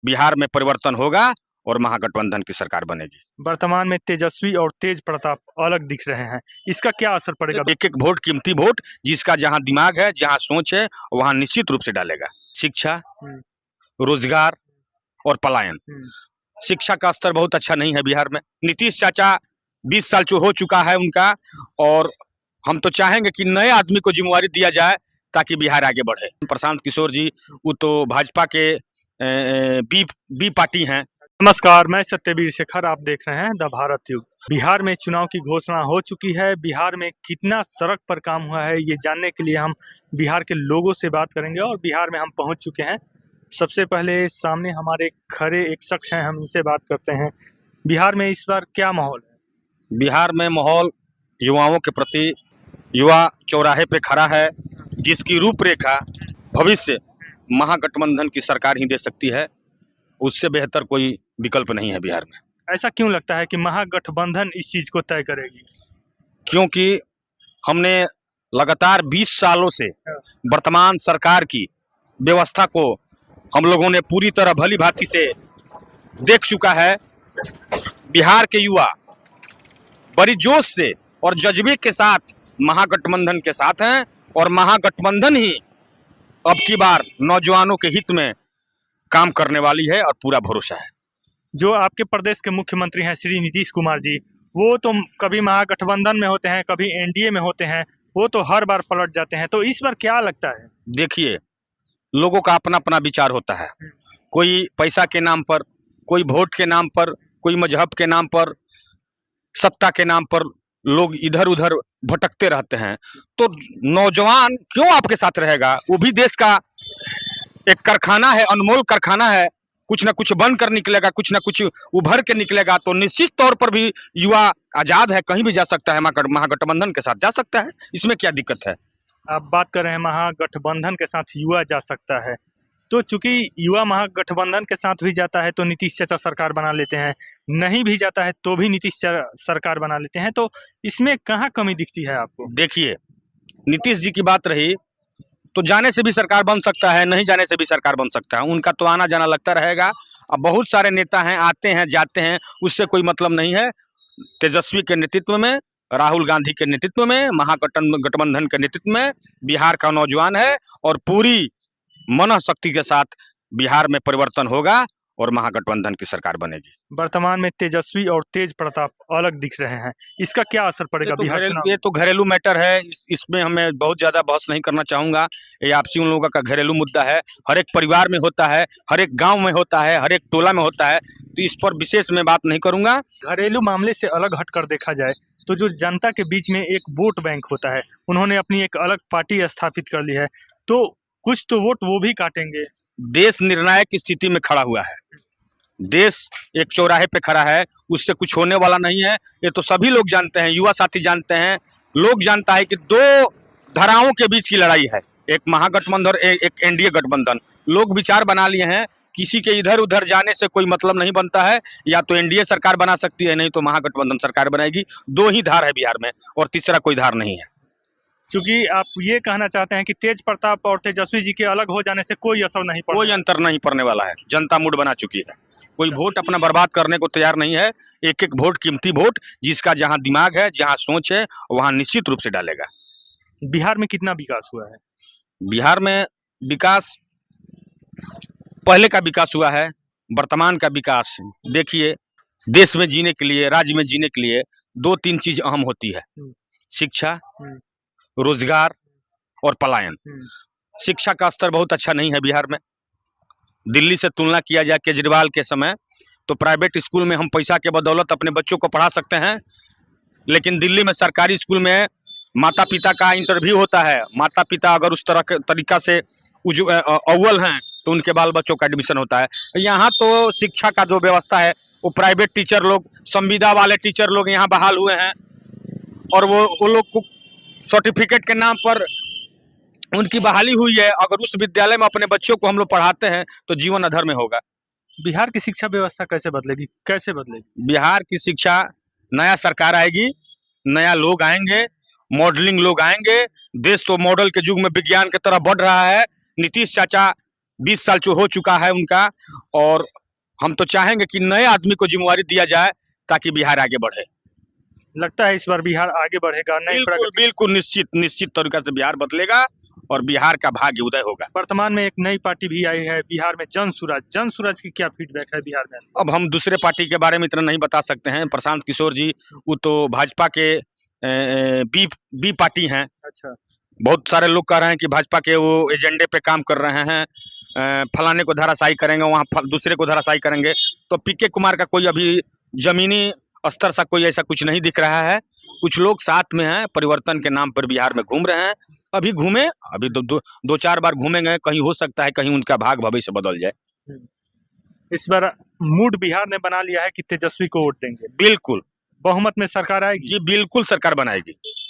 बिहार में परिवर्तन होगा और महागठबंधन की सरकार बनेगी। वर्तमान में तेजस्वी और तेज प्रताप अलग दिख रहे हैं, इसका क्या असर पड़ेगा? एक एक वोट कीमती वोट, जिसका जहां दिमाग है, जहां सोच है, वहां निश्चित रूप से डालेगा। शिक्षा, रोजगार और पलायन। शिक्षा का स्तर बहुत अच्छा नहीं है बिहार में। नीतीश चाचा 20 साल हो चुका है उनका, और हम तो चाहेंगे कि नए आदमी को जिम्मेवारी दिया जाए ताकि बिहार आगे बढ़े। प्रशांत किशोर जी वो तो भाजपा के बी पार्टी हैं। नमस्कार, मैं सत्यवीर शेखर, आप देख रहे हैं द भारत युग। बिहार में चुनाव की घोषणा हो चुकी है। बिहार में कितना सड़क पर काम हुआ है, ये जानने के लिए हम बिहार के लोगों से बात करेंगे और बिहार में हम पहुंच चुके हैं। सबसे पहले सामने हमारे खड़े एक शख्स हैं, हम इनसे बात करते हैं। बिहार में इस बार क्या माहौल है? बिहार में माहौल युवाओं के प्रति, युवा चौराहे पे खड़ा है, जिसकी रूपरेखा भविष्य महागठबंधन की सरकार ही दे सकती है। उससे बेहतर कोई विकल्प नहीं है बिहार में। ऐसा क्यों लगता है कि महागठबंधन इस चीज को तय करेगी? क्योंकि हमने लगातार 20 सालों से वर्तमान सरकार की व्यवस्था को हम लोगों ने पूरी तरह भली भांति से देख चुका है। बिहार के युवा बड़ी जोश से और जज्बे के साथ महागठबंधन के साथ हैं, और महागठबंधन ही अब की बार नौजवानों के हित में काम करने वाली है, और पूरा भरोसा है। जो आपके प्रदेश के मुख्यमंत्री हैं श्री नीतीश कुमार जी, वो तो कभी महागठबंधन में होते हैं, कभी एनडीए में होते हैं, वो तो हर बार पलट जाते हैं। तो इस बार क्या लगता है? देखिए, लोगों का अपना अपना विचार होता है। कोई पैसा के नाम पर, कोई वोट के नाम पर, कोई मजहब के नाम पर, सत्ता के नाम पर लोग इधर उधर भटकते रहते हैं। तो नौजवान क्यों आपके साथ रहेगा? वो भी देश का एक कारखाना है, अनमोल कारखाना है। कुछ ना कुछ बनकर निकलेगा, कुछ ना कुछ उभर के निकलेगा। तो निश्चित तौर पर भी युवा आजाद है, कहीं भी जा सकता है, महागठबंधन के साथ जा सकता है। इसमें क्या दिक्कत है? आप बात कर रहे हैं महागठबंधन के साथ युवा जा सकता है, तो चूंकि युवा महागठबंधन के साथ भी जाता है तो नीतीश चाचा सरकार बना लेते हैं, नहीं भी जाता है तो भी नीतीश सरकार बना लेते हैं। तो इसमें कहाँ कमी दिखती है आपको? देखिए, नीतीश जी की बात रही तो जाने से भी सरकार बन सकता है, नहीं जाने से भी सरकार बन सकता है। उनका तो आना जाना लगता रहेगा। अब बहुत सारे नेता हैं, आते हैं जाते हैं, उससे कोई मतलब नहीं है। तेजस्वी के नेतृत्व में, राहुल गांधी के नेतृत्व में, महागठबंधन के नेतृत्व में बिहार का नौजवान है, और पूरी मनःशक्ति के साथ बिहार में परिवर्तन होगा और महागठबंधन की सरकार बनेगी। वर्तमान में तेजस्वी और तेज प्रताप अलग दिख रहे हैं, इसका क्या असर पड़ेगा बिहार चुनाव? ये तो घरेलू मैटर है। इसमें हमें बहुत ज्यादा बहस नहीं करना चाहूंगा। ये आपसी उन लोगों का घरेलू मुद्दा है। हर एक परिवार में होता है, हर एक गांव में होता है, हर एक टोला में होता है। तो इस पर विशेष मैं बात नहीं करूंगा। घरेलू मामले से अलग हटकर देखा जाए तो जो जनता के बीच में एक वोट बैंक होता है, उन्होंने अपनी एक अलग पार्टी स्थापित कर ली है, तो कुछ तो वोट वो भी काटेंगे। देश निर्णायक स्थिति में खड़ा हुआ है। देश एक चौराहे पे खड़ा है, उससे कुछ होने वाला नहीं है। ये तो सभी लोग जानते हैं, युवा साथी जानते हैं, लोग जानता है कि दो धाराओं के बीच की लड़ाई है, एक महागठबंधन और एक एनडीए गठबंधन। लोग विचार बना लिए हैं, किसी के इधर उधर जाने से कोई मतलब नहीं बनता है। या तो एनडीए सरकार बना सकती है, नहीं तो महागठबंधन सरकार बनाएगी। दो ही धार है बिहार में, और तीसरा कोई धार नहीं है। क्योंकि आप ये कहना चाहते हैं कि तेज प्रताप और तेजस्वी जी के अलग हो जाने से कोई असर नहीं पड़ेगा? कोई अंतर नहीं पड़ने वाला है। जनता मूड बना चुकी है, कोई वोट अपना बर्बाद करने को तैयार नहीं है। एक एक वोट कीमती वोट, जिसका जहां दिमाग है, जहां सोच है, वहां निश्चित रूप से डालेगा। बिहार में कितना विकास हुआ है? बिहार में विकास, पहले का विकास हुआ है, वर्तमान का विकास। देखिए, देश में जीने के लिए, राज्य में जीने के लिए दो तीन चीज अहम होती है: शिक्षा, रोजगार और पलायन। शिक्षा का स्तर बहुत अच्छा नहीं है बिहार में। दिल्ली से तुलना किया जाए केजरीवाल के समय, तो प्राइवेट स्कूल में हम पैसा के बदौलत अपने बच्चों को पढ़ा सकते हैं, लेकिन दिल्ली में सरकारी स्कूल में माता पिता का इंटरव्यू होता है। माता पिता अगर उस तरह के तरीका से अव्वल हैं तो उनके बाल बच्चों का एडमिशन होता है। यहाँ तो शिक्षा का जो व्यवस्था है, वो प्राइवेट टीचर लोग, संविदा वाले टीचर लोग यहाँ बहाल हुए हैं, और वो लोग को सर्टिफिकेट के नाम पर उनकी बहाली हुई है। अगर उस विद्यालय में अपने बच्चों को हम लोग पढ़ाते हैं तो जीवन अधर में होगा। बिहार की शिक्षा व्यवस्था कैसे बदलेगी, कैसे बदलेगी? बिहार की शिक्षा, नया सरकार आएगी, नया लोग आएंगे, मॉडलिंग लोग आएंगे। देश तो मॉडल के युग में विज्ञान की तरफ बढ़ रहा है। नीतीश चाचा 20 साल जो हो चुका है उनका, और हम तो चाहेंगे कि नए आदमी को जिम्मेवारी दिया जाए ताकि बिहार आगे बढ़े। लगता है इस बार बिहार आगे बढ़ेगा, नई बिल्कुल प्रगति। बिल्कुल निश्चित तरीका से बिहार बदलेगा और बिहार का भाग्य उदय होगा। वर्तमान में एक नई पार्टी भी आई है बिहार में, जन सूरज की क्या फीडबैक है बिहार में? अब हम दूसरे पार्टी के बारे में इतना नहीं बता सकते हैं। प्रशांत किशोर जी वो तो भाजपा के बी पार्टी हैं। अच्छा। बहुत सारे लोग कह रहे हैं कि भाजपा के वो एजेंडे पे काम कर रहे हैं, फलाने को धराशायी करेंगे, वहाँ दूसरे को धराशायी करेंगे। तो पीके कुमार का कोई अभी जमीनी स्तर सा कोई ऐसा कुछ नहीं दिख रहा है। कुछ लोग साथ में हैं, परिवर्तन के नाम पर बिहार में घूम रहे हैं। अभी घूमे, अभी दो चार बार घूमेंगे, कहीं हो सकता है कहीं उनका भाग भविष्य बदल जाए। इस बार मूड बिहार ने बना लिया है कि तेजस्वी को वोट देंगे। बिल्कुल बहुमत में सरकार आएगी। जी, बिल्कुल सरकार बनाएगी।